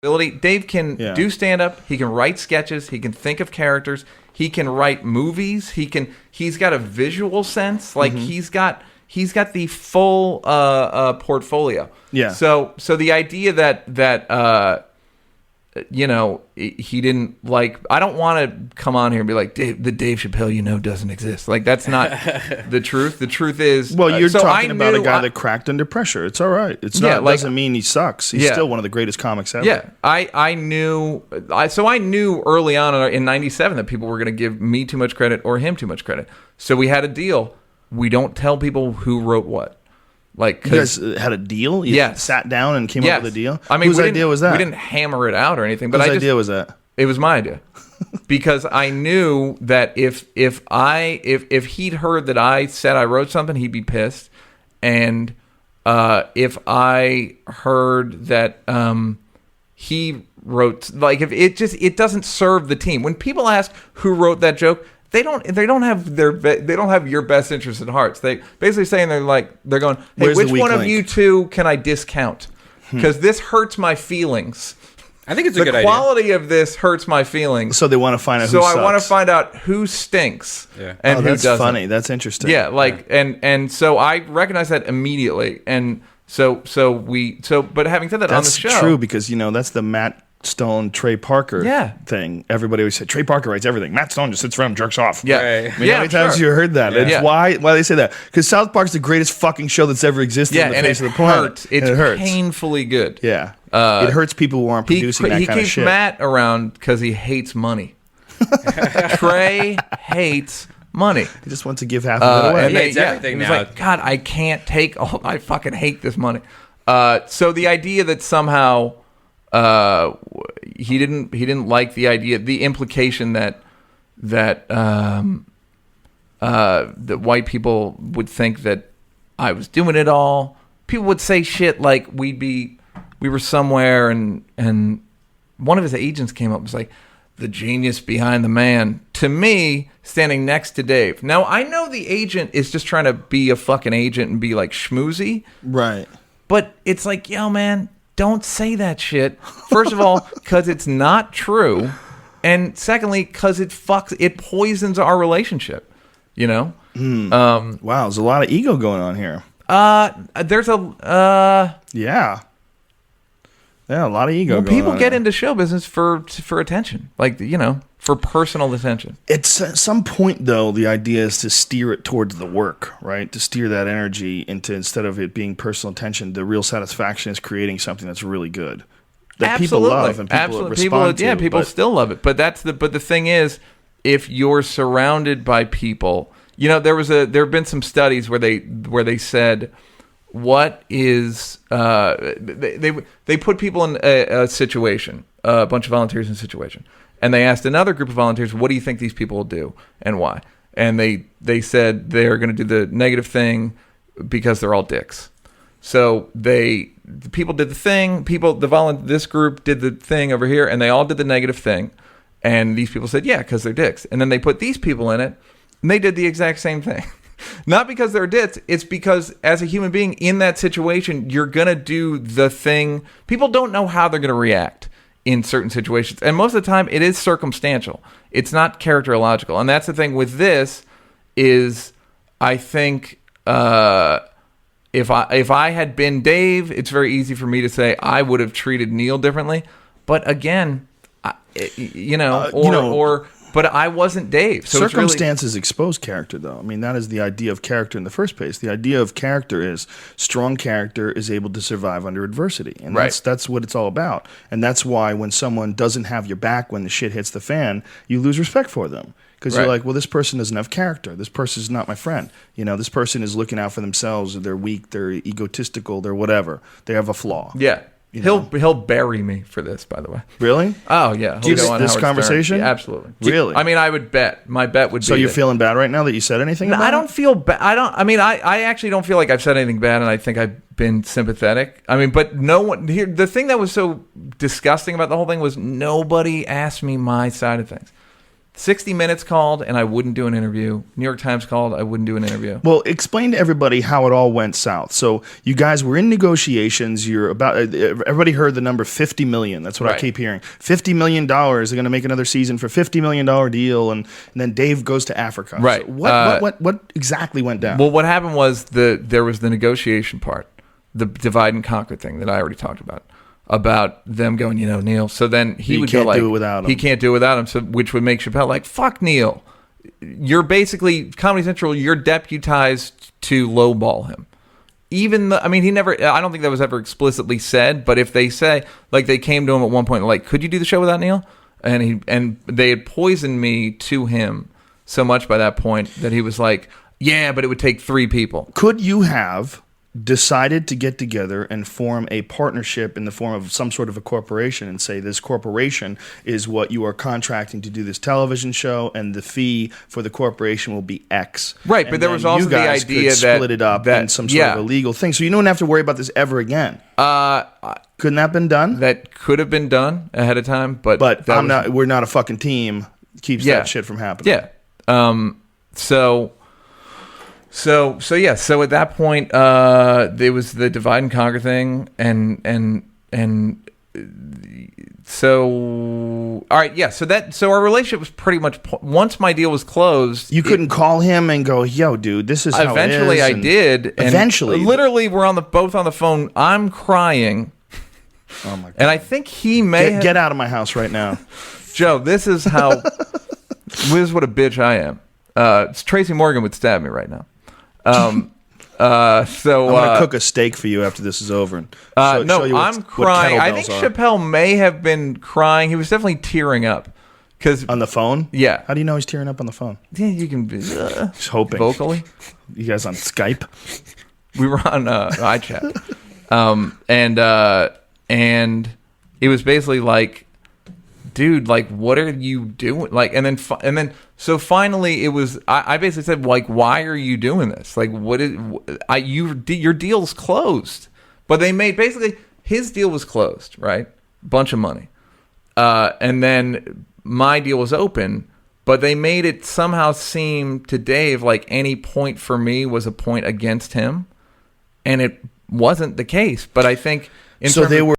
ability. Dave can do stand-up. He can write sketches. He can think of characters. He can write movies. He's got a visual sense. Like he's got the full portfolio. Yeah. So the idea that he didn't like. I don't want to come on here and be like the Dave Chappelle doesn't exist. Like that's not the truth. The truth is, well, you're talking about a guy that cracked under pressure. It's all right. It's not. Doesn't mean he sucks. He's still one of the greatest comics ever. Yeah, I knew early on in '97 that people were going to give me too much credit or him too much credit. So we had a deal. We don't tell people who wrote what. Like, you guys had a deal? You sat down and came up with a deal? I mean, whose idea was that? We didn't hammer it out or anything. But whose idea was that? It was my idea. Because I knew that if he'd heard that I said I wrote something, he'd be pissed. And if I heard that he wrote, like, if it doesn't serve the team. When people ask who wrote that joke, They don't have your best interest at heart. They basically saying they're going, hey, where's which one link? of you two can I discount? Because this hurts my feelings. I think it's a good idea. The quality of this hurts my feelings. So they want to find out. So who I sucks. want to find out who stinks and who that's doesn't. Funny. That's interesting. Yeah, and so I recognize that immediately, and so. But having said that, on the show, that's true because that's the Matt Stone, Trey Parker thing. Everybody always said Trey Parker writes everything. Matt Stone just sits around and jerks off. Yeah. Right. I mean, how many times you heard that? Yeah. It's why they say that. Because South Park's the greatest fucking show that's ever existed on the face of the planet. It's it hurts. Painfully good. Yeah. It hurts people who aren't producing that kind of shit. He keeps Matt around because he hates money. Trey hates money. He just wants to give half of it away. And he hates everything now. now. Like, God, I can't take all. I fucking hate this money. So the idea that somehow he didn't like the idea, the implication that white people would think that I was doing it all. People would say shit like we were somewhere and one of his agents came up and was like, the genius behind the man, to me, standing next to Dave. Now, I know the agent is just trying to be a fucking agent and be like schmoozy. Right. But it's like, yo, man, don't say that shit. First of all, because it's not true. And secondly, because it poisons our relationship, Wow, there's a lot of ego going on here. There's a a lot of ego going on. People get into show business for attention, like, for personal attention. At some point, though, the idea is to steer it towards the work, right? To steer that energy into, instead of it being personal attention, the real satisfaction is creating something that's really good that people love and people respond to. Yeah, people still love it. But the thing is, if you're surrounded by people, there have been some studies where they said, what is they put people in a situation, a bunch of volunteers in a situation, and they asked another group of volunteers, what do you think these people will do and why? And they said they're going to do the negative thing because they're all dicks. So the people did the thing, this group did the thing over here, and they all did the negative thing. And these people said, yeah, because they're dicks. And then they put these people in it, and they did the exact same thing. Not because they're dicks, it's because as a human being in that situation, you're going to do the thing. People don't know how they're going to react in certain situations. And most of the time, it is circumstantial. It's not characterological. And that's the thing with this is, I think, if I had been Dave, it's very easy for me to say I would have treated Neal differently. But again, but I wasn't Dave. So circumstances expose character, though. I mean, that is the idea of character in the first place. The idea of character is strong character is able to survive under adversity. And that's what it's all about. And that's why when someone doesn't have your back when the shit hits the fan, you lose respect for them. Because you're like, well, this person doesn't have character. This person is not my friend. This person is looking out for themselves. Or they're weak. They're egotistical. They're whatever. They have a flaw. Yeah. He'll bury me for this, by the way. Really? Oh, yeah. Do you know this conversation? Yeah, absolutely. Really? I mean, I would bet. My bet would be. So you're feeling bad right now that you said anything about I don't feel bad. I actually don't feel like I've said anything bad, and I think I've been sympathetic. I mean, but no one here. The thing that was so disgusting about the whole thing was nobody asked me my side of things. 60 Minutes called, and I wouldn't do an interview. New York Times called, I wouldn't do an interview. Well, explain to everybody how it all went south. So you guys were in negotiations. Everybody heard the number $50 million. That's what I keep hearing. $50 million. They're going to make another season for $50 million deal, and then Dave goes to Africa. Right. So what exactly went down? Well, what happened was there was the negotiation part, the divide and conquer thing that I already talked about them going, Neal. So then he would go like, he can't do it without him. So which would make Chappelle like, fuck Neal. You're basically Comedy Central. You're deputized to lowball him. Even he never. I don't think that was ever explicitly said. But if they say like they came to him at one point like, could you do the show without Neal? And they had poisoned me to him so much by that point that he was like, yeah, but it would take 3 people. Could you have decided to get together and form a partnership in the form of some sort of a corporation and say this corporation is what you are contracting to do this television show, and the fee for the corporation will be X. Right, and but there was also you guys the idea could split it up in some sort of a legal thing, so you don't have to worry about this ever again. Couldn't that have been done? That could have been done ahead of time, but we're not a fucking team. Keeps that shit from happening. Yeah. So at that point, there was the divide and conquer thing, and so all right, yeah. So our relationship was pretty much once my deal was closed. You couldn't call him and go, "Yo, dude, this is how eventually it is." I did. And eventually, literally, we're both on the phone. I'm crying. Oh my god! And I think he may get out of my house right now, Joe. This is how. This is what a bitch I am. Tracy Morgan would stab me right now. So I'm gonna cook a steak for you after this is over. And show you I'm crying. I think Chappelle may have been crying. He was definitely tearing up. On the phone? Yeah. How do you know he's tearing up on the phone? Yeah, you can. Just hoping. Vocally. You guys on Skype? We were on iChat, and it was basically like, dude, like, what are you doing? Like, and then so finally it was, I basically said, like, why are you doing this? Like, your deal's closed. But they made, basically, his deal was closed, right? Bunch of money. And then my deal was open, but they made it somehow seem to Dave like any point for me was a point against him. And it wasn't the case. But I think... So they were